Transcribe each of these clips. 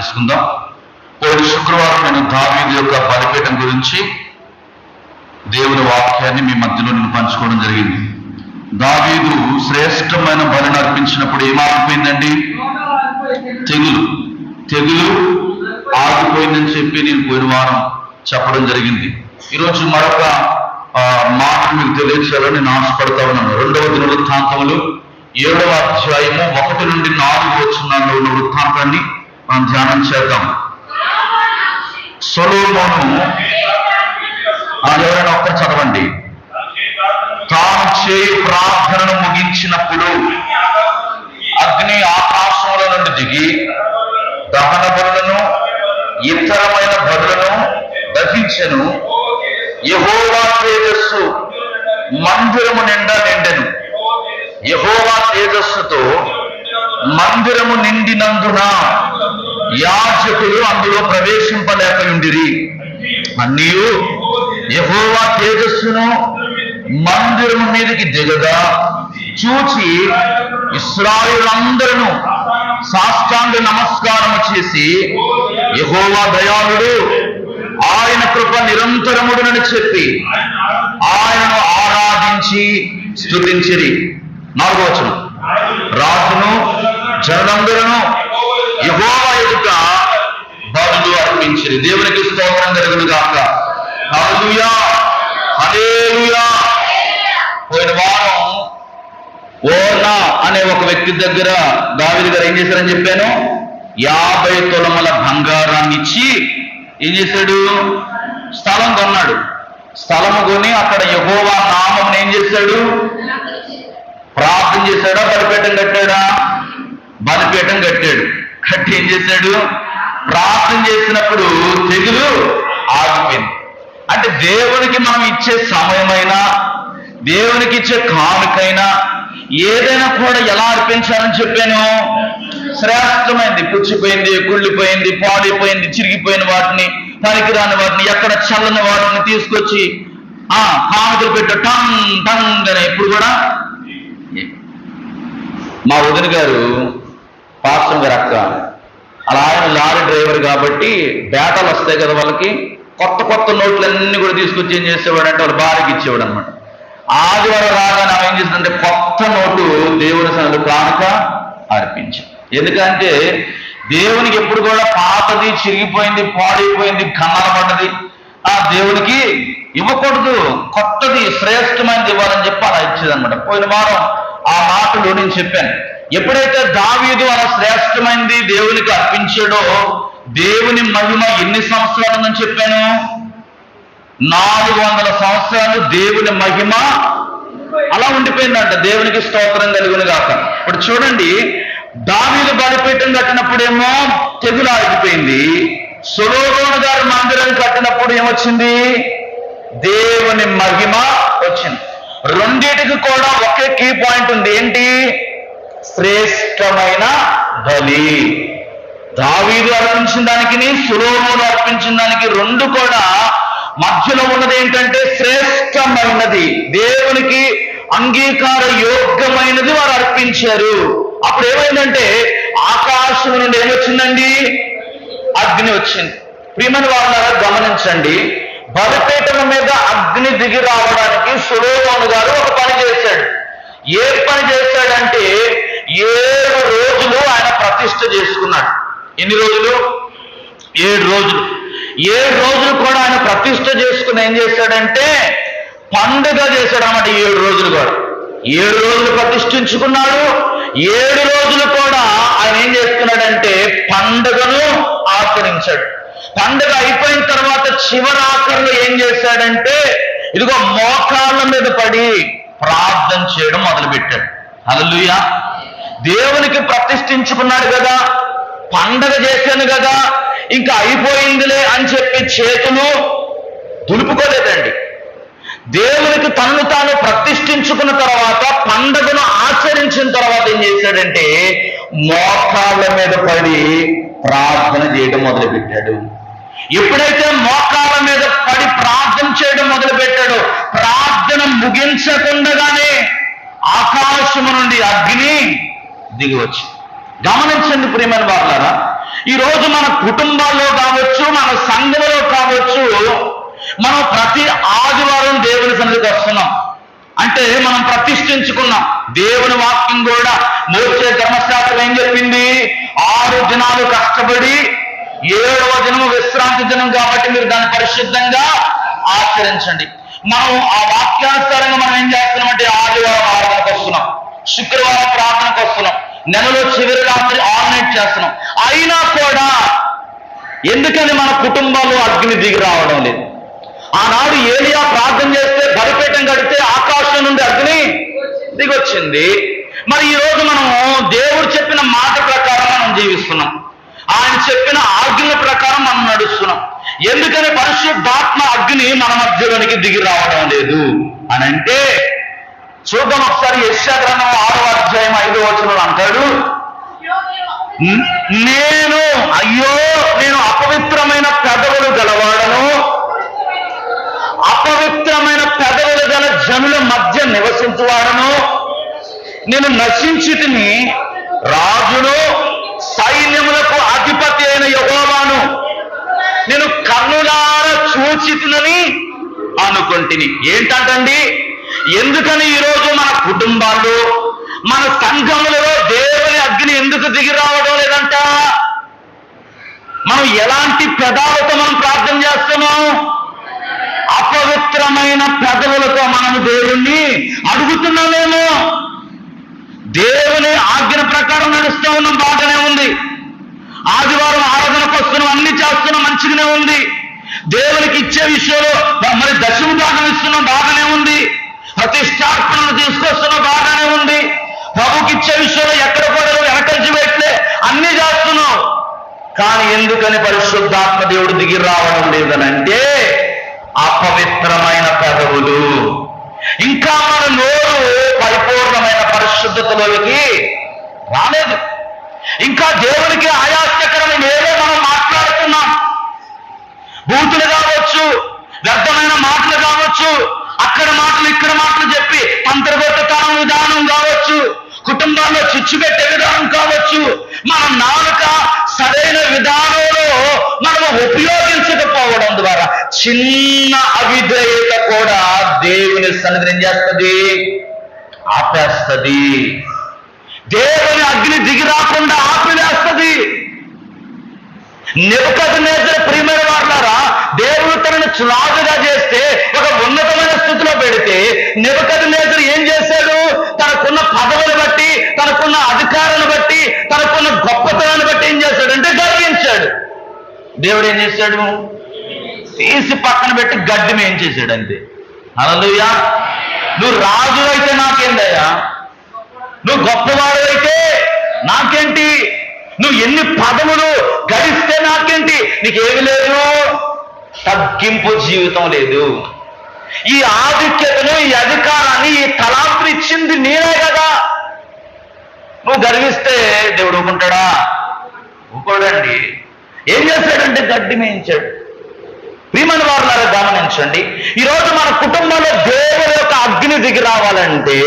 చేసుకుందాం. పోయిన శుక్రవారం నేను దావీదు యొక్క బలిపీఠం గురించి దేవుని వాక్యాన్ని మీ మధ్యలో నేను పంచుకోవడం జరిగింది. దావీదు శ్రేష్టమైన బలిని అర్పించినప్పుడు ఏమాగిపోయిందండి? తెగులు ఆగిపోయిందని చెప్పి నేను పోయిన వారం చెప్పడం జరిగింది. ఈరోజు మరొక మాట మీకు తెలియచేయాలని నేను ఆశపడతా ఉన్నాను. 2వ దినవృత్తాంతములు 7వ అధ్యాయము 1 నుండి 4 వచనాల్లో ఉన్న వృత్తాంతాన్ని మనం ధ్యానం చేద్దాం. సొలొమోను, ఎవరైనా ఒక్కరు చదవండి. తాను చేయు ప్రార్థనను ముగించినప్పుడు అగ్ని ఆకాశముల నుండి దిగి దహన బలులను ఇతరమైన బలులను దహించెను. యెహోవా తేజస్సు మందిరము నిండా నిండెను. యెహోవా తేజస్సుతో మందిరము నిండినందున యాజకులు అందులో ప్రవేశింపలేకయుండిరి. అన్నీయు యెహోవా తేజస్సును మందిరము మీదకి దిగగా చూచి ఇశ్రాయేలులందరూ సాష్టాంగ నమస్కారము చేసి, యెహోవా దయాళుడు, ఆయన కృప నిరంతరముడునని చెప్పి ఆయనను ఆరాధించి స్తుతించిరి. 4వ వచనం. రాజును జనులందరూ యెహోవా ఎదుట బలులు అర్పించిరి. దేవునికి స్తోత్రం కలుగును గాక. హల్లెలూయా, హల్లెలూయా. పోయిన వారం ఓర్నా అనే ఒక వ్యక్తి దగ్గర దావీదు గారు ఏం చేశారని చెప్పాను? 50 తులముల బంగారాన్ని ఇచ్చి ఏం చేశాడు? స్థలం కొన్నాడు. స్థలము కొని అక్కడ యెహోవా నామం ఏం చేశాడు? ప్రార్థన చేశాడా? బలిపీఠం కట్టాడా? బలిపీఠం కట్టాడు. కట్టి ఏం చేశాడు? ప్రార్థన చేసినప్పుడు తెగులు ఆగిపోయింది. అంటే దేవునికి మనం ఇచ్చే సమయమైనా, దేవునికి ఇచ్చే కానుకైనా, ఏదైనా కూడా ఎలా అర్పించాలని చెప్పాను? శ్రేష్టమైంది. పుచ్చిపోయింది, కుళ్ళిపోయింది, పాడైపోయింది, చిరిగిపోయిన వాటిని, పనికిరాని వాటిని, ఎక్కడ చల్లని వాటిని తీసుకొచ్చి కానుకలు పెట్టు టంగ్ టంగ్ అని. ఇప్పుడు కూడా మా వదిన గారు, పాస్టర్ గారు అక్క, అలా ఆయన లారీ డ్రైవర్ కాబట్టి బేటాలు వస్తాయి కదా వాళ్ళకి, కొత్త నోట్లన్నీ కూడా తీసుకొచ్చి ఏం చేసేవాడు అంటే వాళ్ళ భార్యకి ఇచ్చేవాడు అనమాట. ఆదివారం రాగానే ఆమె ఏం చేసిందంటే కొత్త నోటు దేవుని సన్నిధిలో కానుక అర్పించి. ఎందుకంటే దేవునికి ఎప్పుడు కూడా పాతది, చిరిగిపోయింది, పాడైపోయింది, కన్నాల పడ్డది దేవునికి ఇవ్వకూడదు. కొత్తది, శ్రేష్టమైనది ఇవ్వాలని చెప్పి అలా ఇచ్చేదనమాట. పోయిన వారం ఆ మాటలు నేను చెప్పాను. ఎప్పుడైతే దావీదు అలా శ్రేష్టమైనది దేవునికి అర్పించాడో, దేవుని మహిమ ఎన్ని సంవత్సరాలు ఉందని చెప్పాను? 400 సంవత్సరాలు దేవుని మహిమ అలా ఉండిపోయిందంట. దేవునికి స్తోత్రం కలుగును గాక. ఇప్పుడు చూడండి, దావీదు బలిపీఠం కట్టినప్పుడేమో తెగులు ఆగిపోయింది. సొలొమోను గారు మందిరం కట్టినప్పుడు ఏమొచ్చింది? దేవుని మహిమ వచ్చింది. రెండింటికి కూడా ఒకే కీ పాయింట్ ఉంది. ఏంటి? శ్రేష్టమైన బలి. దావీదు అర్పించిన దానికి, సొలొమోను అర్పించిన దానికి రెండు కూడా మధ్యలో ఉన్నది ఏంటంటే శ్రేష్టమైనది, దేవునికి అంగీకార యోగ్యమైనది వారు అర్పించారు. అప్పుడు ఏమైందంటే ఆకాశం నుండి ఏమొచ్చిందండి? అగ్ని వచ్చింది. ప్రియమైన వారులారా గమనించండి, బలిపీఠం మీద అగ్ని దిగి రావడానికి సొలొమోను గారు ఒక పని చేశాడు. ఏ పని చేశాడంటే 7 రోజులు ఆయన ప్రతిష్ఠ చేసుకున్నాడు. ఎన్ని రోజులు? 7 రోజులు. 7 రోజులు కూడా ఆయన ప్రతిష్ఠ చేసుకుని ఏం చేశాడంటే పండుగ చేశాడు అన్నమాట. 7 రోజులు కూడా 7 రోజులు ప్రతిష్ఠించుకున్నాడు. 7 రోజులు కూడా ఆయన ఏం చేసుకున్నాడంటే పండుగను ఆచరించాడు. పండుగ అయిపోయిన తర్వాత చివరి ఆఖరిలో ఏం చేశాడంటే ఇదిగో మోకాళ్ళ మీద పడి ప్రార్థన చేయడం మొదలుపెట్టాడు. హల్లెలూయా. దేవునికి ప్రతిష్ఠించుకున్నాడు కదా, పండగ చేశాను కదా, ఇంకా అయిపోయిందిలే అని చెప్పి చేతులు దులుపుకోలేదండి. దేవునికి తనను తాను ప్రతిష్ఠించుకున్న తర్వాత, పండగను ఆచరించిన తర్వాత ఏం చేశాడంటే మోకాళ్ళ మీద పడి ప్రార్థన చేయడం మొదలుపెట్టాడు. ఎప్పుడైతే మోకాళ్ళ మీద పడి ప్రార్థన చేయడం మొదలుపెట్టాడో, ప్రార్థన ముగించకుండానే ఆకాశము నుండి అగ్ని దిగి వచ్చి. గమనించండి ప్రియమైన వారులారా, ఈరోజు మన కుటుంబాల్లో కావచ్చు, మన సంఘంలో కావచ్చు, మనం ప్రతి ఆదివారం దేవుని సన్నిధికి వస్తున్నాం. అంటే మనం ప్రతిష్ఠించుకున్నాం. దేవుని వాక్యం కూడా మోషే ధర్మశాస్త్రం ఏం చెప్పింది? 6 దినాలు కష్టపడి 7వ దినము విశ్రాంతి దినం కాబట్టి మీరు దాన్ని పరిశుద్ధంగా ఆచరించండి. మనం ఆ వాక్యానుసారంగా మనం ఏం చేస్తున్నామంటే ఆదివారం ఆరాధనకు వస్తున్నాం, శుక్రవారం ప్రార్థనకు వస్తున్నాం, నెలలో చివరి రాత్రి ఆన్లైన్ చేస్తున్నాం. అయినా కూడా ఎందుకని మన కుటుంబాల్లో అగ్ని దిగి రావడం లేదు? ఆనాడు ఏలియా ప్రార్థన చేస్తే బలిపీఠం కడితే ఆకాశం నుండి అగ్ని దిగొచ్చింది. మరి ఈరోజు మనం దేవుడు చెప్పిన మాట ప్రకారం మనం జీవిస్తున్నాం, ఆయన చెప్పిన ఆజ్ఞల ప్రకారం మనం నడుస్తున్నాం. ఎందుకని పరిశుద్ధాత్మ అగ్ని మన మధ్యలోనికి దిగి రావడం లేదు అని అంటే, చూద్దాం ఒకసారి యెషయా గ్రంథం 6వ అధ్యాయం 5వ వచనంలో అంటాడు, నేను అపవిత్రమైన పెదవులు గలవాడను, అపవిత్రమైన పెదవులు గల జనుల మధ్య నివసించువాడను, నేను నశించితిని, రాజును సైన్యములకు అధిపతి అయిన యెహోవాను నేను కన్నులార చూచితినని అనుకుంటుని. ఏంటంటండి? ఎందుకని ఈరోజు మన కుటుంబాల్లో, మన సంఘములలో దేవుని అగ్ని ఎందుకు దిగి రావడం లేదంట? మనం ఎలాంటి పెదాలతో మనం ప్రార్థన చేస్తున్నాం? అపవిత్రమైన పెదవులతో మనము దేవుణ్ణి అడుగుతున్నామేమో. దేవుని ఆజ్ఞ ప్రకారం నడుస్తూ ఉన్నాం, బాగానే ఉంది. ఆదివారం ఆరాధనకు వస్తున్నాం, అన్ని చేస్తున్నాం, మంచిగానే ఉంది. దేవునికి ఇచ్చే విషయంలో మరి దశమ భాగం ఇస్తున్నాం, బాగానే ఉంది. ప్రతిష్టార్పణలు తీసుకొస్తున్నాం, బాగానే ఉంది. ప్రభుకి ఇచ్చే విషయంలో ఎక్కడ కూడా వెనకంచి పెట్టలే, అన్ని చేస్తున్నాం. కానీ ఎందుకని పరిశుద్ధాత్మ దేవుడు దిగి రావడం లేదనంటే అపవిత్రమైన పెదవులు. ఇంకా మన నోరు పరిపూర్ణమైన పరిశుద్ధతలోకి రాలేదు. ఇంకా దేవునికి ఆయాస్యకరమైన ఏదో మనం మాట్లాడుతున్నాం. బూతులు కావచ్చు, వ్యర్థమైన మాటలు కావచ్చు, అక్కడ మాటలు ఇక్కడ మాటలు చెప్పి అంతర్గతతనం విధానం కావచ్చు, కుటుంబాల్లో చిచ్చు పెట్టే విధానం కావచ్చు, మన నాలుక సరైన విధానంలో మనము ఉపయోగించకపోవడం ద్వారా చిన్న అవిధేయత కూడా దేవుని సన్నిధిని ఏం చేస్తుంది? ఆపేస్తుంది. దేవుని అగ్ని దిగి రాకుండా ఆపివేస్తుంది. నెబుకద్నెజరు ప్రియమైన వారులారా, దేవుడు తనను రాజుగా చేస్తే ఒక ఉన్నతమైన స్థితిలో పెడితే నెబుకద్నెజరు ఏం చేశాడు? తనకున్న పదవులు బట్టి, తనకున్న అధికారాన్ని బట్టి, తనకున్న గొప్పతనాన్ని బట్టి ఏం చేశాడంటే గర్వించాడు. దేవుడు ఏం చేశాడు? తీసి పక్కన పెట్టి గడ్డి ఏం చేశాడు అంతే. హల్లెలూయా. నువ్వు రాజు అయితే నాకేందయ్యా, నువ్వు గొప్పవాడు అయితే నాకేంటి, నువ్వు ఎన్ని పదవులు గడిస్తే నాకేంటి, నీకేమి లేదు, తగ్గింపు జీవితం లేదు. ఈ ఆధిక్యతను, ఈ అధికారాన్ని, ఈ తలాంతులు ఇచ్చింది నేనే కదా. నువ్వు గర్విస్తే దేవుడు ఊరుకుంటాడా? ఊరుకోడండి. ఏం చేశాడంటే గడ్డి మేయించాడు. ప్రియమైన వారులారా గమనించండి, ఈరోజు మన కుటుంబంలో దేవుని యొక్క అగ్ని దిగి రావాలంటే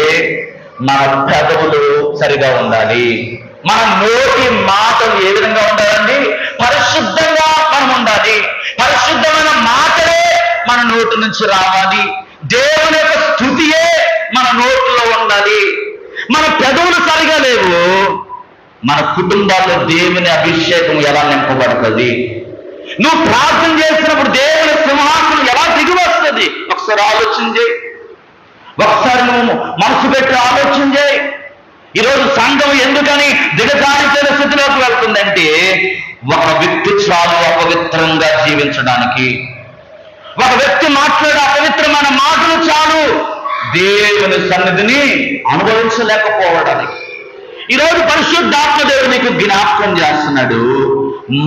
మన పెదవులు సరిగా ఉండాలి. మన నోటి మాటలు ఏ విధంగా ఉండాలండి? పరిశుద్ధంగా మనం ఉండాలి. పరిశుద్ధమైన మాటలే మన నోటి నుంచి రావాలి. దేవుని యొక్క స్తుతియే మన నోటిలో ఉండాలి. మన పెదవులు సరిగా లేవు, మన కుటుంబాల్లో దేవుని అభిషేకం ఎలా నింపబడుతుంది? నువ్వు ప్రార్థన చేసినప్పుడు దేవుని సింహాసనం ఎలా దిగి వస్తుంది? ఒకసారి ఆలోచన చేయి. ఒకసారి నువ్వు మనసు పెట్టి ఆలోచన చేయి. ఈరోజు సంఘం ఎందుకని దిగజారిపోయిన స్థితిలోకి వెళ్తుందంటే ఒక వ్యక్తి చాలు అపవిత్రంగా జీవించడానికి. ఒక వ్యక్తి మాట్లాడే అపవిత్రమైన మాటలు చాలు దేవుని సన్నిధిని అనుభవించలేకపోవడానికి. ఈరోజు పరిశుద్ధాత్మ దేవుడు నీకు జ్ఞాపకం చేస్తున్నాడు.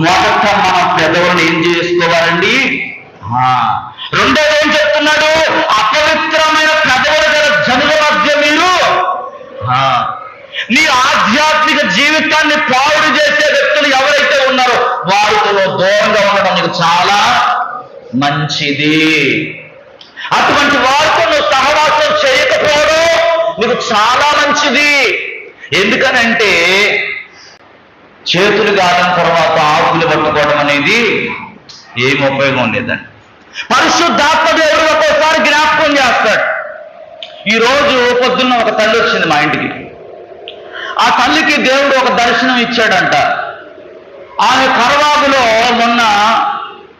మొదట మన పెదవులను ఏం చేసుకోవాలండి? రెండోది ఏం చెప్తున్నాడు? అపవిత్రమైన పెదవుల గల జనుల మధ్య మీరు నీ ఆధ్యాత్మిక జీవితాన్ని పాడు చేసే వ్యక్తులు ఎవరైతే ఉన్నారో వారితో దూరంగా ఉండడం నీకు చాలా మంచిది. అటువంటి వారితో నువ్వు సహవాసం చేయకపోవడం నీకు చాలా మంచిది. ఎందుకనంటే చేతులు కాలిన తర్వాత ఆకులు పట్టుకోవడం అనేది ఏం ఉపయోగం లేదండి. పరిశుద్ధాత్మ దేవుడు ఒక్కోసారి జ్ఞాపకం చేస్తాడు. ఈరోజు పొద్దున్న ఒక తల్లి వచ్చింది మా ఇంటికి. ఆ తల్లికి దేవుడు ఒక దర్శనం ఇచ్చాడంట. ఆమె కరవాగులో మొన్న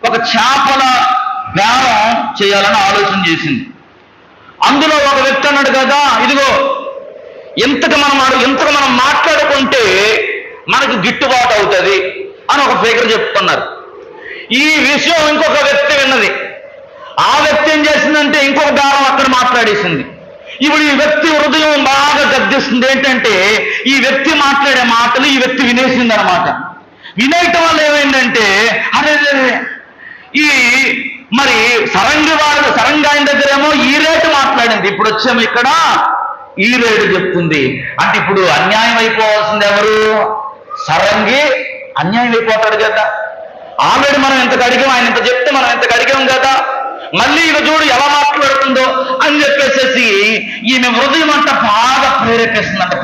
ఒక చేపల బేరం చేయాలని ఆలోచన చేసింది. అందులో ఒక వ్యక్తి అన్నాడు కదా, ఇదిగో ఇంతకు మనం మాట్లాడుకుంటే మనకు గిట్టుబాటు అవుతుంది అని ఒక ఫిగర్ చెప్తున్నారు. ఈ విషయం ఇంకొక వ్యక్తి విన్నది. ఆ వ్యక్తి ఏం చేసిందంటే ఇంకొక దారం అక్కడ మాట్లాడేసింది. ఇప్పుడు ఈ వ్యక్తి హృదయం బాగా గద్దిస్తుంది. ఏంటంటే ఈ వ్యక్తి మాట్లాడే మాటలు ఈ వ్యక్తి వినేసింది అనమాట. వినేయటం వల్ల ఏమైందంటే అరే ఈ మరి సరంగాయన దగ్గరేమో ఈ రేటు మాట్లాడింది, ఇప్పుడు వచ్చాము ఇక్కడ ఈ రేటు చెప్తుంది. అంటే ఇప్పుడు అన్యాయం అయిపోవాల్సింది ఎవరు? సరంగి అన్యాయం అయిపోతాడు కదా. ఆల్రెడీ మనం ఇంతకు అడిగాం, ఆయన ఇంత చెప్తే మనం ఇంతకు అడిగాం కదా, మళ్ళీ ఇక చూడు ఎలా మాట్లాడుతుందో అని చెప్పేసేసి ఈమె హృదయం అంట బాగా ప్రేరేపిస్తుందంట.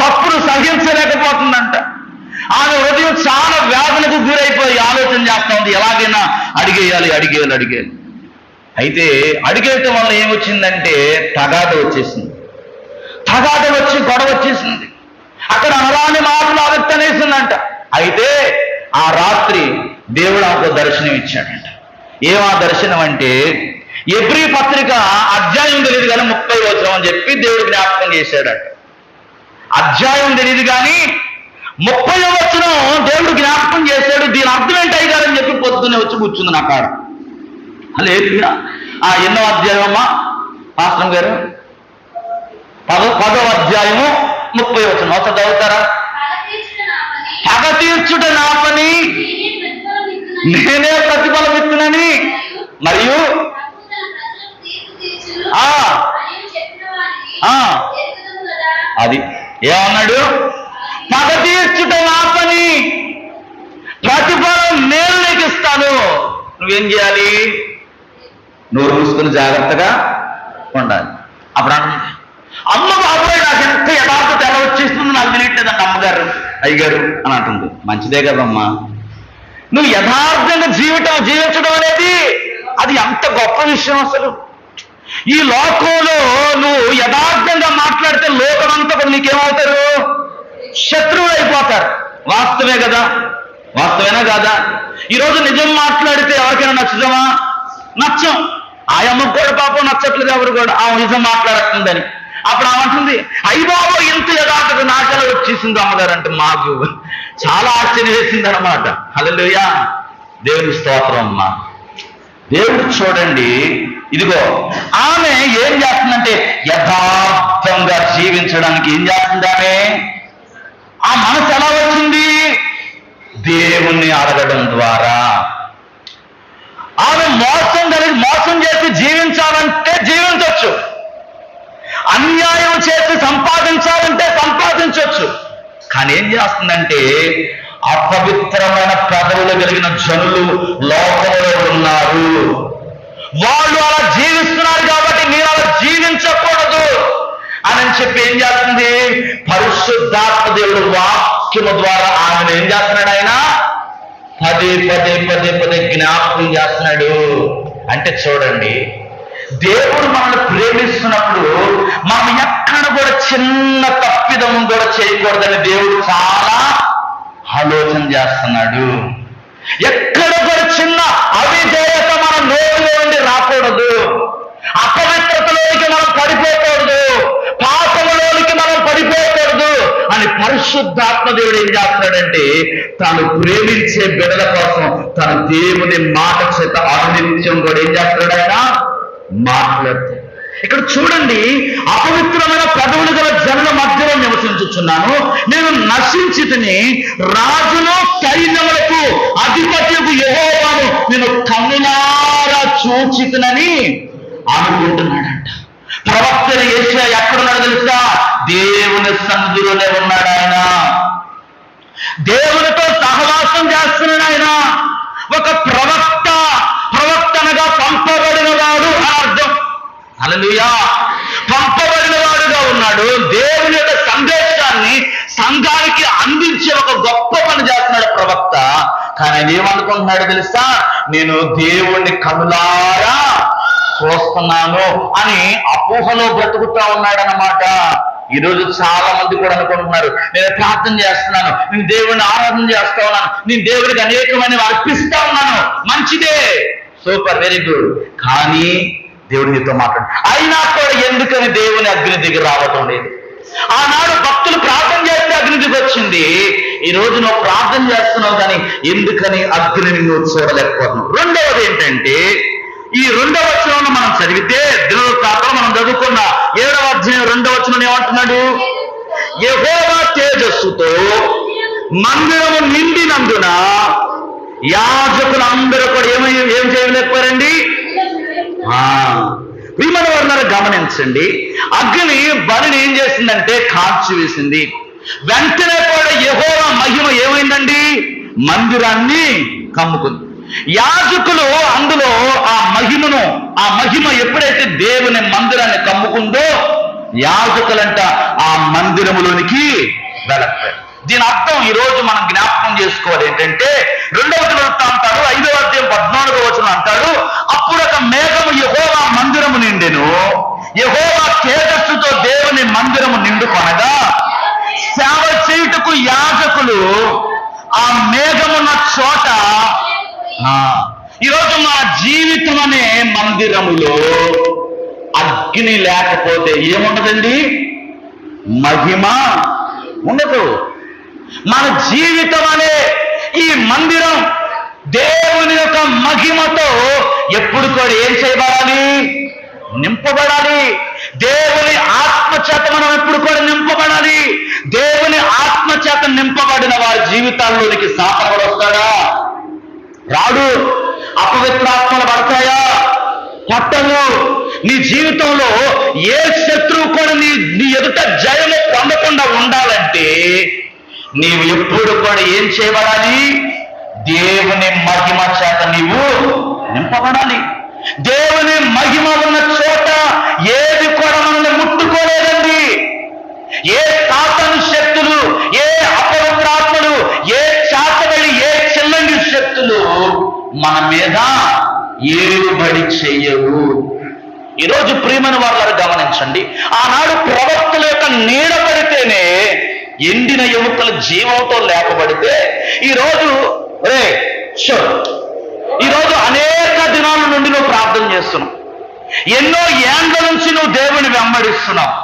తప్పుడు సహించలేకపోతుందంట. ఆమె హృదయం చాలా వ్యాధులకు గురైపోయి ఆలోచన చేస్తా ఉంది, ఎలాగైనా అడిగేయాలి. అయితే అడిగేయటం వల్ల ఏమొచ్చిందంటే తగాద వచ్చేసింది. గొడవ వచ్చేసింది. అక్కడ అనరాని మాటలు ఆ వ్యక్తి అనేసిందంట. అయితే ఆ రాత్రి దేవుడు ఆమెకు దర్శనం ఇచ్చాడంట. ఏమా దర్శనం అంటే ఎబ్రీ పత్రిక అధ్యాయం తెలియదు కానీ 30 వచనం అని చెప్పి దేవుడు జ్ఞాపకం చేశాడట. అధ్యాయం తెలియదు కానీ 30 వచనం దేవుడు జ్ఞాపకం చేశాడు. దీని అర్థం ఏంటి అయ్యారని చెప్పి పొద్దున్నే వచ్చి కూర్చుంది నా కాడ. లేదు ఎన్నో అధ్యాయమమ్మా పాస్టర్ గారు? 10వ అధ్యాయము 30 వచనం ఒకసారి చదువుతారా? పగ తీర్చుట నా పని, నేనే ప్రతిఫలం ఇస్తునని మరియు అది ఏమన్నాడు? పగ తీర్చుట నా పని, ప్రతిఫలం నేను నీకు ఇస్తాను. నువ్వేం చేయాలి? నోరు మూసుకుని జాగ్రత్తగా ఉండాలి. అప్పుడు అంటుంది, అమ్మ బాబోయ్ నాకు ఎంత యథార్థత ఎలా వచ్చేస్తుందో నాకు తెలియట్లేదండి అమ్మగారు అయ్యగారు అని అంటుంది. మంచిదే కదమ్మా, నువ్వు యథార్థంగా జీవించడం అనేది అది ఎంత గొప్ప విషయం. అసలు ఈ లోకంలో నువ్వు యథార్థంగా మాట్లాడితే లోకమంతా కూడా నీకేమవుతారు? శత్రువులు అయిపోతారు. వాస్తవేనా కాదా? ఈరోజు నిజం మాట్లాడితే ఎవరికైనా నచ్చుతామా? నచ్చం. ఆ అమ్మకు కూడా పాపం నచ్చట్లేదు ఎవరు కూడా ఆ నిజం మాట్లాడుతుందని. అప్పుడు ఆమంటుంది, అయ్యబాబో ఇంత యథార్థత నాకెలా వచ్చేసింది అమ్మగారు అంటే మాకు చాలా ఆశ్చర్యం వేసింది అనమాట. హల్లెలూయా, దేవుని స్తోత్రం అమ్మా. దేవుడు చూడండి, ఇదిగో ఆమె ఏం చేస్తుందంటే యథార్థంగా జీవించడానికి ఏం చేస్తుంది ఆమె? ఆ మనసు ఎలా వచ్చింది? దేవుణ్ణి అడగడం ద్వారా. ఆమె మోసం చేసి జీవించాలంటే జీవించవచ్చు, అన్యాయం చేసి సంపాదించాలంటే సంపాదించవచ్చు. కానీ ఏం చేస్తుందంటే అపవిత్రమైన పెదవులు కలిగిన జనులు లోకంలో ఉన్నారు. వాళ్ళు అలా జీవిస్తున్నారు కాబట్టి నేను అలా జీవించకూడదు అని చెప్పి ఏం చేస్తుంది? పరిశుద్ధాత్మ దేవుడు వాక్యము ద్వారా ఆమెను ఏం చేస్తున్నాడు? ఆయన పదే జ్ఞాపకం చేస్తున్నాడు. అంటే చూడండి, దేవుడు మనల్ని ప్రేమిస్తున్నప్పుడు మనం ఎక్కడ కూడా చిన్న తప్పిదం కూడా చేయకూడదని దేవుడు చాలా ఆలోచన చేస్తున్నాడు. ఎక్కడ కూడా చిన్న అవిధేయత మన నోటిలో నుండి రాకూడదు, అపవిత్రతలోనికి మనం పడిపోకూడదు, పాపములోనికి మనం పడిపోకూడదు అని పరిశుద్ధాత్మ దేవుడు ఏం చేస్తున్నాడంటే తాను ప్రేమించే బిడ్డల కోసం తన దేవుని మాట చేత అనునిత్యం కూడా ఏం చేస్తున్నాడు? ఆయన మాట్లాడుతాడు. ఇక్కడ చూడండి, అపవిత్రమైన పెదవులు గల జనుల మధ్యలో నివసించుచున్నాను, నేను నశించితిని, రాజును సైన్యములకు అధిపతియగు యెహోవాను నేను కన్నులారా చూచితినని అనుకుంటున్నాడంట. ప్రవక్త యేషయా ఎక్కడున్నాడు తెలుసా? దేవుని సన్నిధిలోనే ఉన్నాడు. ఆయన దేవునితో సహవాసం చేస్తున్నాడు. ఆయన ఒక ప్రవక్త అనగా పంపబడిన వాడు అని అర్థం. హల్లెలూయా, పంపబడిన వాడుగా ఉన్నాడు. దేవుని యొక్క సందేశాన్ని సంఘానికి ఒక గొప్ప పని చేస్తున్నాడు ప్రవక్త. కానీ ఆయన ఏమనుకుంటున్నాడు తెలుసా? నేను దేవుణ్ణి కనులారా చూస్తున్నాను అని అపోహలో బ్రతుకుతా ఉన్నాడనమాట. ఈరోజు చాలా మంది కూడా అనుకుంటున్నారు, నేను ప్రార్థన చేస్తున్నాను, నేను దేవుడిని ఆరాధన చేస్తా ఉన్నాను, నేను దేవుడికి అనేకమైనవి అర్పిస్తా ఉన్నాను. మంచిదే, సూపర్, వెరీ గుడ్. కానీ దేవుడు నీతో మాట్లాడు. అయినా కూడా ఎందుకని దేవుని అగ్ని దిగి రావటం లేదు? ఆనాడు భక్తులు ప్రార్థన చేస్తే అగ్ని దిగి వచ్చింది. ఈ రోజు నువ్వు ప్రార్థన చేస్తున్నావు కానీ ఎందుకని అగ్నిని నువ్వు చూడలేకపోతున్నావు? రెండవది ఏంటంటే, ఈ 2వ వచనంలో మనం చదివితే, దినవృత్తాంతంలో మనం చదువుకున్న 7వ అధ్యాయం 2వ వచనం ఏమంటున్నాడు? యెహోవా తేజస్సుతో మందిరము నిండినందున యాజకులందరూ కూడా ఏం చేయలేకపోయారండి? ప్రియమైన వారు గమనించండి, అగ్ని బలిని ఏం చేసిందంటే కాల్చి వేసింది. వెంటనే కూడా యెహోవా మహిమ ఏమైందండి? మందిరాన్ని కమ్ముకుంది. యాజకులు అందులో ఆ మహిమ ఎప్పుడైతే దేవుని మందిరాన్ని కమ్ముకుందో యాజకులంట ఆ మందిరములోనికి వెళ్ళకపోయారు. దీని అర్థం ఈ రోజు మనం జ్ఞాపకం చేసుకోవాలి ఏంటంటే, 2వ దినవృత్తాంతాలు 5వ అధ్యాయం 14వ వచనం అంటాడు, అప్పుడు ఒక మేఘము యెహోవా మందిరము నిండెను, యెహోవా తేజస్సుతో దేవుని మందిరము నిండుకొనగా సేవ చేయుటకు యాజకులు ఆ మేఘమున్న చోట. ఈరోజు మా జీవితం అనే మందిరములో అగ్ని లేకపోతే ఏముండదండి? మహిమ ఉండదు. మన జీవితం అనే ఈ మందిరం దేవుని యొక్క మహిమతో ఎప్పుడు కూడా ఏం చేయబడాలి? నింపబడాలి. దేవుని ఆత్మచేత మనం ఎప్పుడు కూడా నింపబడాలి. దేవుని ఆత్మచేత నింపబడిన వారి జీవితాల్లోనికి సాతానుడు వస్తాడా? రాడు. అపవిత్రాత్మలు పడతాయా? పట్టవు. నీ జీవితంలో ఏ శత్రువు కూడా నీ ఎదుట జయము పొందకుండా ఉండాలంటే నీవు ఎప్పుడు కూడా ఏం చేయబడాలి? దేవుని మహిమ చేత నీవు నింపబడాలి. దేవుని మహిమ ఉన్న చోట ఏది కూడా మనల్ని ముట్టుకోలేదండి. ఏ సాతాను శక్తులు, ఏ అపవిత్రాత్మలు, ఏ చాతబడి, ఏ చెల్లండి శక్తులు మన మీద ఏలుబడి చెయ్యవు. ఈరోజు ప్రియమైన వారు గమనించండి, ఆనాడు ప్రవక్తల యొక్క నీడ పడితేనే ఎండిన ఎముకలు జీవంతో లేపబడితే ఈరోజు ఈరోజు అనేక దినాల నుండి నువ్వు ప్రార్థన చేస్తున్నావు, ఎన్నో ఏండ్ల నుంచి నువ్వు దేవుని వెంబడిస్తున్నావు.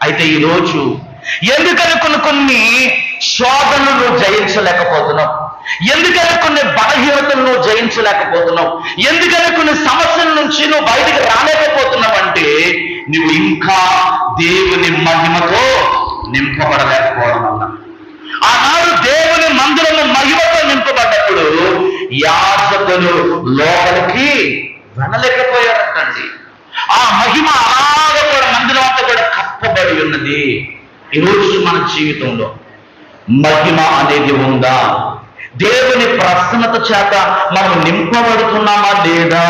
అయితే ఈరోజు ఎందుకని కొన్ని శోధనలు నువ్వు జయించలేకపోతున్నావు? ఎందుకని కొన్ని బలహీనతలు నువ్వు జయించలేకపోతున్నావు? ఎందుకని కొన్ని సమస్యల నుంచి నువ్వు బయటికి రాలేకపోతున్నావు అంటే నువ్వు ఇంకా దేవుని మహిమతో నింపబడలేకపోవడం వల్ల. ఆనాడు దేవుని మందిరము మహిమతో నింపబడ్డప్పుడు యాజకులు లోపలికి వెళ్ళలేకపోయారంటండి. ఆ మహిమ అలాగే కూడా మందిరం అంతా కూడా కప్పబడి ఉన్నది. ఈరోజు మన జీవితంలో మహిమ అనేది ఉందా? దేవుని ప్రసన్నత చేత మనం నింపబడుతున్నామా లేదా?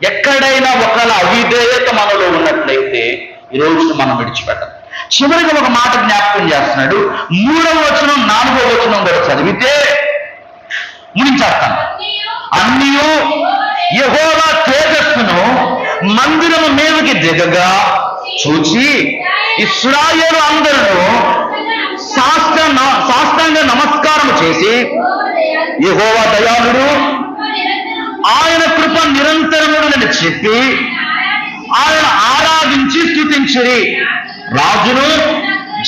ఎక్కడైనా ఒకవేళ అవిధేయత మనలో ఉన్నట్లయితే ఈరోజు మనం విడిచిపెట్టాలి. చివరిగా ఒక మాట జ్ఞాపకం చేస్తున్నాడు. 3వ వచనం 4వ వచనం కూడా చదివితే ముగించేస్తాను. అన్నియు యెహోవా తేజస్సును మందిరము మీదకి దిగగా చూచి ఇశ్రాయేలు అందరూ సాష్టాంగ నమస్కారం చేసి యెహోవా దయాళుడు, ఆయన కృప నిరంతరముడని చెప్పి ఆయన ఆరాధించి స్తుతించిరి. రాజును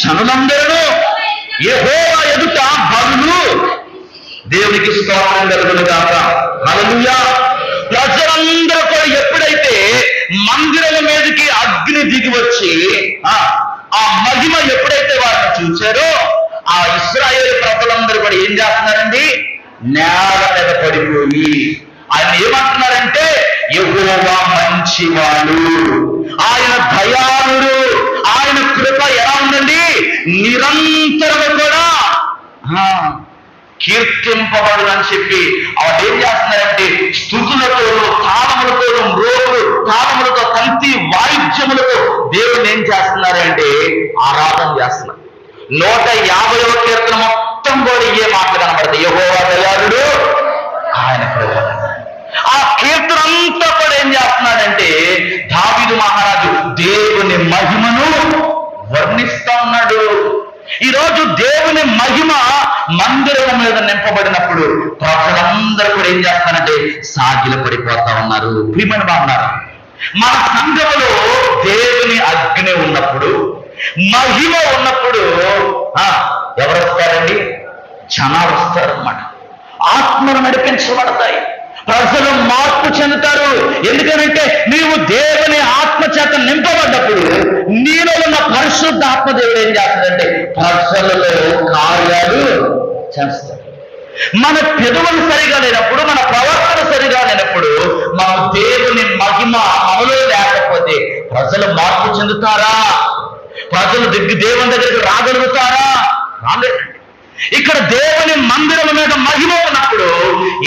జనులందరూ యెహోవా ఎదుట బలులు. దేవునికి స్తోత్రం కలుగును గాక. హల్లెలూయా. ప్రజలందరూ కూడా ఎప్పుడైతే మందిరం మీదకి అగ్ని దిగి వచ్చి ఆ మహిమ ఎప్పుడైతే వారిని చూశారో ఆ ఇశ్రాయేలు ప్రజలందరూ కూడా ఏం చేస్తున్నారండి? నేల మీద పడిపోయి ఆయన ఏమంటున్నారంటే యెహోవా మంచివాడు, ఆయన దయాళుడు, ఆయన కృప ఎలా ఉందండి? నిరంతరము కూడా కీర్తింపబడు అని చెప్పి ఆవిడ ఏం చేస్తున్నారంటే స్తుతులతోనూ తాళములతోనూ మ్రోగులు తాళములతో తంతి వాయిద్యములతో దేవుని ఏం చేస్తున్నారంటే ఆరాధన చేస్తున్నారు. 150వ కీర్తన మొత్తం కూడా ఏ మాటలు కనబడతాయి? యెహోవా దయాళుడు, ఆయన కృప. ఆ కీర్తన అంతా కూడా ఏం చేస్తున్నాడంటే దావీదు మహారాజు దేవుని మహిమను వర్ణిస్తా ఉన్నాడు. ఈరోజు దేవుని మహిమ మందిరం మీద నింపబడినప్పుడు ప్రజలందరూ కూడా ఏం చేస్తారంటే సాగిల పడిపోతా ఉన్నారు. ప్రియమైన బాగున్నారు, మన సంఘములో దేవుని అగ్ని ఉన్నప్పుడు, మహిమ ఉన్నప్పుడు ఎవరు వస్తారండి? జనాలు వస్తారన్నమాట. ఆత్మలు నడిపించబడతాయి, ప్రజలు మార్పు చెందుతారు. ఎందుకనంటే నీవు దేవుని ఆత్మ చేత నింపబడ్డప్పుడు నీలో ఉన్న పరిశుద్ధ ఆత్మదేవుడు ఏం చేస్తాడంటే ప్రజలలో కార్యాలు చేస్తాడు. మన పెదవులు సరిగా లేనప్పుడు, మన ప్రవర్తన సరిగా లేనప్పుడు, మనం దేవుని మహిమ మనలో లేకపోతే ప్రజలు మార్పు చెందుతారా? ప్రజలు దేవుని దగ్గరికి రాగలుగుతారా? రాలేదండి. ఇక్కడ దేవుని మందిరం మీద మహిమ ఉన్నప్పుడు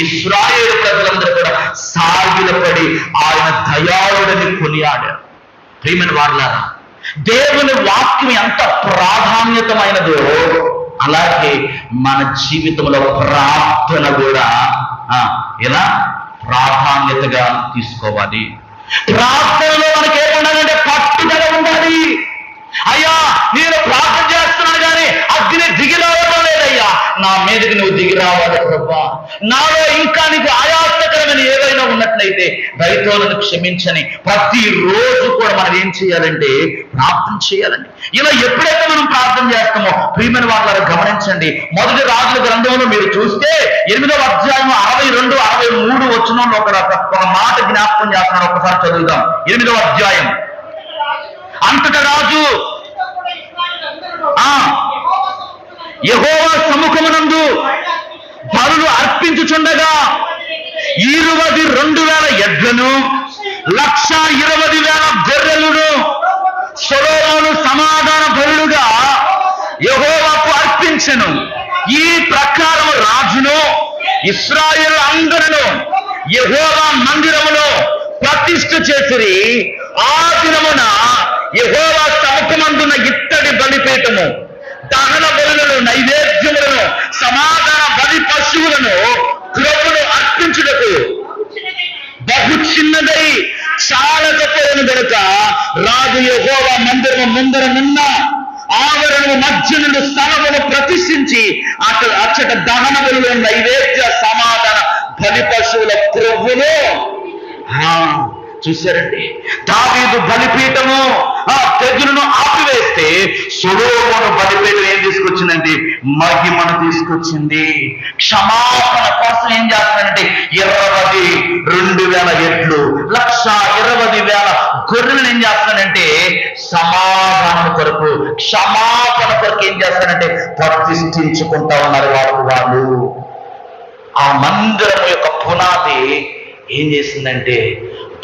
ఇశ్రాయేలు ప్రజలందరూ కూడా సాగిలపడి ఆయన దయాళుడని కొనియాడారు. ప్రియమైన వారలారా, దేవుని వాక్యం ఎంత ప్రాధాన్యతమైనదో అలాగే మన జీవితంలో ప్రార్థన కూడా ఎలా ప్రాధాన్యతగా తీసుకోవాలి. ప్రార్థనలో మనకి ఏముండాలంటే పట్టుదల ఉండాలి. అయ్యా, నేను ప్రార్థన చేస్తున్నాను కానీ అగ్ని దిగి రావడం లేదయ్యా, నా మీదకి నువ్వు దిగి రావాలి ప్రభా. నాలో ఇంకా నీకు ఆయాసకరమైన ఏదైనా ఉన్నట్లయితే దయతోలను క్షమించని ప్రతిరోజు కూడా మనం ఏం చేయాలంటే ప్రార్థన చేయాలండి. ఇలా ఎప్పుడైతే మనం ప్రార్థన చేస్తామో ప్రియమైన వాళ్ళని గమనించండి. మొదటి రాజుల గ్రంథంలో మీరు చూస్తే 8వ అధ్యాయం 62, 63 వచనంలో ఒక మాట జ్ఞాపకం చేస్తున్నాడు. ఒకసారి చదువుదాం. 8వ అధ్యాయం. అంతటా రాజు యెహోవా సముఖమునందు బలులు అర్పించుచుండగా 22,000 ఎడ్లను 120,000 గొర్రెలను సొలొమోను సమాధాన బలులుగా యెహోవాకు అర్పించెను. ఈ ప్రకారం రాజును ఇశ్రాయేలు అందరూ యెహోవా మందిరములో ప్రతిష్ఠ చేసిరి. ఆ దినమున యెహోవా సముఖమందున ఇత్తడి బలిపీఠము, దహన బలులను, నైవేద్యములను, సమాధాన బలి పశువులను, క్రొవ్వును అర్పించుటకు బహు చిన్నదై చాలకపోయిన గనుక రాజు యెహోవా మందిరము ముందరనున్న ఆవరణము మధ్య నుండి స్థలమును ప్రతిష్ఠించి అచ్చట దహన బలులు, నైవేద్య, సమాధాన బలి పశువుల క్రొవ్వును. చూశారండి, దావీదు బలిపీఠము ఆ తెగులును ఆపివేస్తే సొలొమోను బలిపీఠం ఏం తీసుకొచ్చిందంటే మహిమను తీసుకొచ్చింది. క్షమాపణ కోసం ఏం చేస్తానంటే 22,000 ఎడ్లు, 120,000 గొర్రెలను ఏం చేస్తానంటే సమాధానం కొరకు, క్షమాపణ కొరకు ఏం చేస్తానంటే ప్రతిష్ఠించుకుంటా ఉన్నారు వాళ్ళు. ఆ మందిరం యొక్క పునాది ఏం చేసిందంటే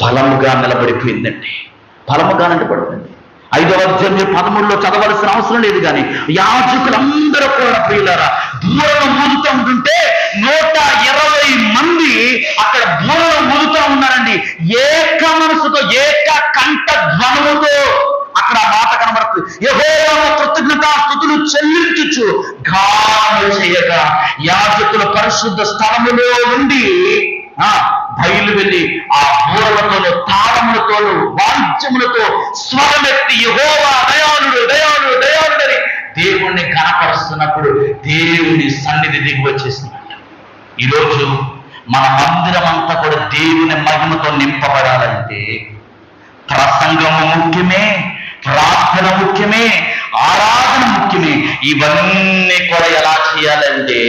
బలముగా నిలబడిపోయిందండి. బలముగా నిలబడింది. 5వ అధ్యాయం 13లో చదవాల్సిన అవసరం లేదు. కానీ యాజకులందరూ కూడా ప్రియులారా బూరలు ఊదుతూ ఉంటుంటే 120 మంది అక్కడ బూరలు ఊదుతూ ఉన్నారండి. ఏక మనసుతో, ఏక కంఠ ధ్వనులతో అక్కడ మాట కనబడుతుంది. యెహోవాకు కృతజ్ఞతాస్తుతులు చెల్లించుచు గానము చేయగా యాజకుల పరిశుద్ధ స్థలములో నుండి బయలు వెళ్ళి ఆ బూరలతోనూ, తాళములతోనూ, వాద్యములతో స్వరమెత్తి యెహోవా దయాళుడు, దయాళుడు, దయాళుడని దేవుణ్ణి కనపరుస్తున్నప్పుడు దేవుని సన్నిధి దిగి వచ్చేసిందంట. ఈరోజు మన మందిరం అంతా కూడా దేవుని మహిమతో నింపబడాలంటే ప్రసంగము ముఖ్యమే, ప్రార్థన ముఖ్యమే, ఆరాధన ముఖ్యమే. ఇవన్నీ కూడా ఎలా చేయాలంటే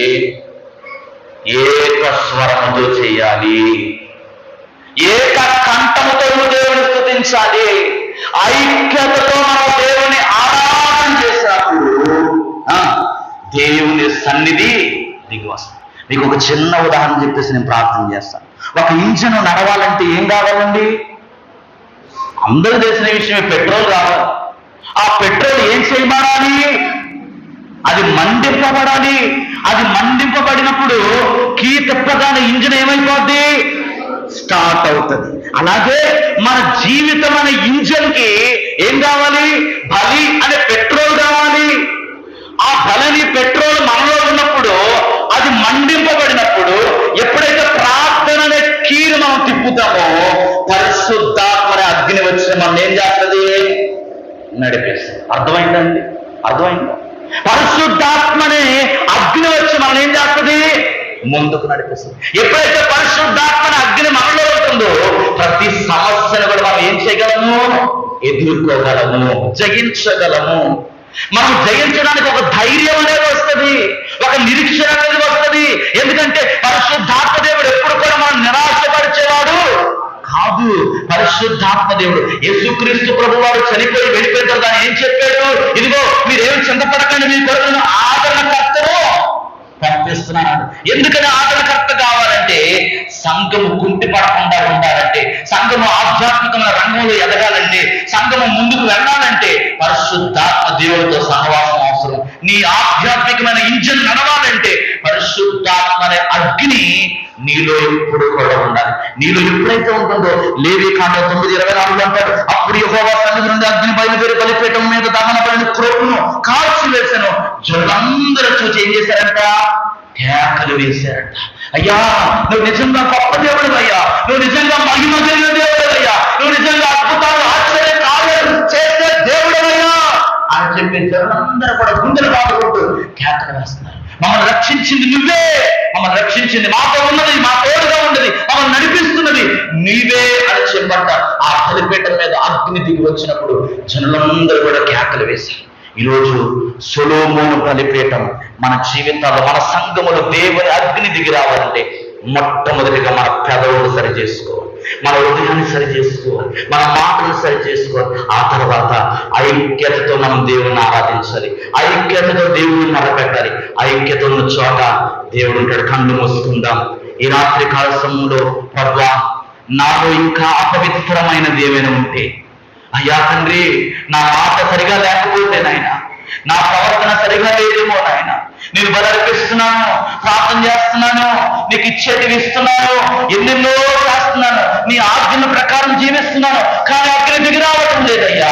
ఏక స్వరముతో చేయాలి, ఏక కంఠముతో దేవుని స్తుతించాలి. ఐక్యతతో మనం దేవుని ఆరాధన చేసినప్పుడు దేవుని సన్నిధి దిగి వస్తుంది. మీకు ఒక చిన్న ఉదాహరణ చెప్పేసి నేను ప్రార్థన చేస్తాను. ఒక ఇంజన్ నడవాలంటే ఏం కావాలండి? అందరూ తెలిసిన విషయమే, పెట్రోల్ కావాలి. ఆ పెట్రోల్ ఏం చేయబడాలి? అది మండింపబడాలి. అది మండింపబడినప్పుడు కీ తిప్పగానే ఇంజిన్ ఏమైపోద్ది? స్టార్ట్ అవుతుంది. అలాగే మన జీవితం అనే ఇంజిన్ కి ఏం కావాలి? బలి అనే పెట్రోల్ కావాలి. ఆ బలిని, పెట్రోల్ మనలో ఉన్నప్పుడు అది మండింపబడినప్పుడు, ఎప్పుడైతే ప్రార్థన అనే కీలు మనం తిప్పుతామో, పరిశుద్ధాత్మ అగ్ని వచ్చిన మనం ఏం చేస్తుంది? నడిపేస్తుంది. అర్థమైందండి? అర్థమైందా? పరిశుద్ధాత్మనే అగ్ని వచ్చి మనం ఏం చేస్తుంది? ముందుకు నడిపిస్తుంది. ఎప్పుడైతే పరిశుద్ధాత్మని అగ్ని మనలో ఉంటుందో, ప్రతి సమస్యను కూడా మనం ఏం చేయగలము? ఎదుర్కోగలము, జయించగలము. మనం జయించడానికి ఒక ధైర్యం అనేది వస్తుంది, ఒక నిరీక్షణ అనేది వస్తుంది. ఎందుకంటే పరిశుద్ధాత్మ దేవుడు ఎప్పుడు కూడా మనం నిరాశపరిచేవాడు కాదు. పరిశుద్ధాత్మ దేవుడు, యేసుక్రీస్తు ప్రభు వారు చనిపోయి వెళ్ళిపోయిన తర్వాత ఏం చెప్పాడు? ఇదిగో మీరేం చింతపడకండి, మీ కొరకు ఆదరణకర్తను పంపిస్తున్నాడు. ఎందుకని ఆదరణకర్త కావాలంటే, సంఘము కుంటిపడకుండా ఉండాలంటే, సంఘము ఆధ్యాత్మికమైన రంగంలో ఎదగాలంటే, సంఘము ముందుకు వెళ్ళాలంటే పరిశుద్ధాత్మ దేవుడితో సహవాసం అవసరం. నీ ఆధ్యాత్మికమైన ఇంజిన్ నడవాలంటే పరిశుద్ధాత్మ అనే అగ్ని నీలో ఎప్పుడు కూడా ఉండాలి. నీలో ఎప్పుడైతే ఉంటుందో, లేవీకాండం 9:24 అంటాడు, అప్పుడు యెహోవా సన్నిధి నుండి అగ్ని బయలుదేరి బలిపీఠం మీద దహనబడిన క్రొవ్వును కాల్చి వేశాను. జనులందరూ చూసి ఏం చేశారంట? కేకలు వేశారంట. అయ్యా, నువ్వు నిజంగా గొప్ప దేవుడు అయ్యా, నువ్వు నిజంగా మహిమ కలిగిన దేవుడు అయ్యా, నువ్వు నిజంగా అద్భుతాలు ఆశ్చర్య కార్యాలు చేసే దేవుడు అయ్యా అని చెప్పి జనులందరూ కూడా గుండెలు బాదుకుంటూ కేకలు వేస్తున్నారు. మమ్మల్ని రక్షించింది నువ్వే, మమ్మల్ని రక్షించింది, మాతో ఉన్నది, మా తోడుగా ఉన్నది, మమ్మల్ని నడిపిస్తున్నది నీవే అని చెప్పంట. ఆ బలిపీఠం మీద అగ్ని దిగి వచ్చినప్పుడు జనులందరూ కూడా కేకలు వేశారు. ఈరోజు సొలొమోను బలిపీఠం మన జీవితాల్లో, మన సంఘములో దేవుని అగ్ని దిగి రావాలంటే మొట్టమొదటిగా మన పెదవులు సరి చేసుకోవాలి, మన హృదయాన్ని సరి చేసుకోవాలి, మన మాటలు సరి చేసుకోవాలి. ఆ తర్వాత ఐక్యతతో మనం దేవుణ్ణి ఆరాధించాలి, ఐక్యతతో దేవుణ్ణి మొదలుపెట్టాలి. ఐక్యత ఉన్న చోట దేవుడు ఉంటాడు. కళ్ళు మూసుకుందాం. ఈ రాత్రి కాల సమయంలో, ప్రభువా, నాలో ఇంకా అపవిత్రమైనది ఏమైనా ఉంటే, అయ్యా తండ్రి, నా మాట సరిగా లేకపోతే నాయన, నా ప్రవర్తన సరిగా లేదేమో నాయన, నేను బలర్పిస్తున్నాను, ప్రార్థన చేస్తున్నాను, నీకు ఇచ్చేటివి ఇస్తున్నాను, ఎన్నెన్నో చేస్తున్నాను, నీ ఆజ్ఞల ప్రకారం జీవిస్తున్నాను, కానీ అగ్ని దిగి రావటం లేదయ్యా.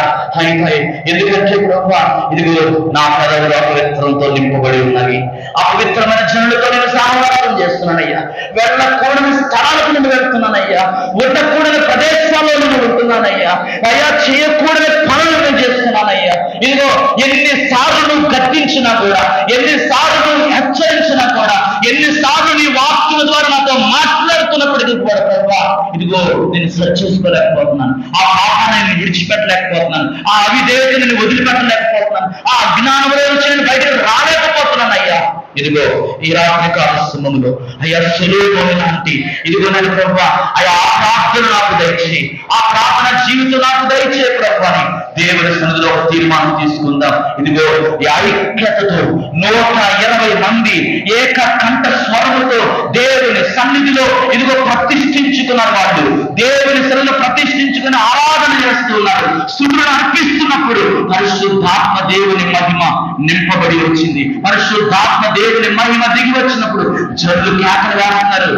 ఎందుకంటే ప్రభువా, ఇదిగో నా పెదవులు అపవిత్రంతో నింపబడి ఉన్నవి, అపవిత్రమైన జనులతో నేను సహవాసం చేస్తున్నానయ్యా, వెళ్ళకూడని స్థలాలకు నేను వెళ్తున్నానయ్యా, ఉండకూడని ప్రదేశాల్లో నేను ఉంటున్నానయ్యా, అయ్యా చేయకూడని పనులు నేను చేస్తున్నానయ్యా. ఇదిగో ఎన్నిసార్లు నువ్వు గద్దించినా కూడా, ఎన్నిసార్లు నువ్వు హెచ్చరించినా కూడా, ఎన్నిసార్లు నీ వాక్యం ద్వారా నాతో మాట్లాడుతున్నప్పటికీ కూడా ప్రభువా, ఇదిగో నేను సరి చేసుకోలేకపోతున్నాను, ఆ పాపాన్ని నేను విడిచిపెట్టలేకపోతున్నాను, ఆ అవిధేయతను నేను వదిలిపెట్టలేకపోతున్నాను, ఆ అజ్ఞానంలో నుంచి నేను బయటకు రాలేకపోతున్నాను అయ్యా. ఇదిగో ఈ రాత్రి కాల సమయంలో అయ్యా, సొలొమోను లాంటి ఇదిగో నేను ప్రభువా, అయ్యా ఆ ప్రార్థన నాకు దయచేయి, ఆ ప్రార్థన జీవితం నాకు దయచేయి ప్రభువా అని దేవుని సన్నిధిలో ఒక తీర్మానం తీసుకుందాం. ఇదిగో ఈ ఐక్యతతో 120 మంది ఏక కంఠ స్వరముతో దేవుని సన్నిధిలో ఇదిగో ప్రతిష్ఠించుకున్న వాళ్ళు, దేవుని సన్నిధిలో ప్రతిష్ఠించుకుని ఆరాధన చేస్తున్నారు. స్తుతులను అర్పిస్తున్నప్పుడు పరిశుద్ధాత్మ దేవుని మహిమ నింపబడి వచ్చింది. పరిశుద్ధాత్మ దేవుని మహిమ దిగి వచ్చినప్పుడు జనులు కేకలు వేస్తున్నారు.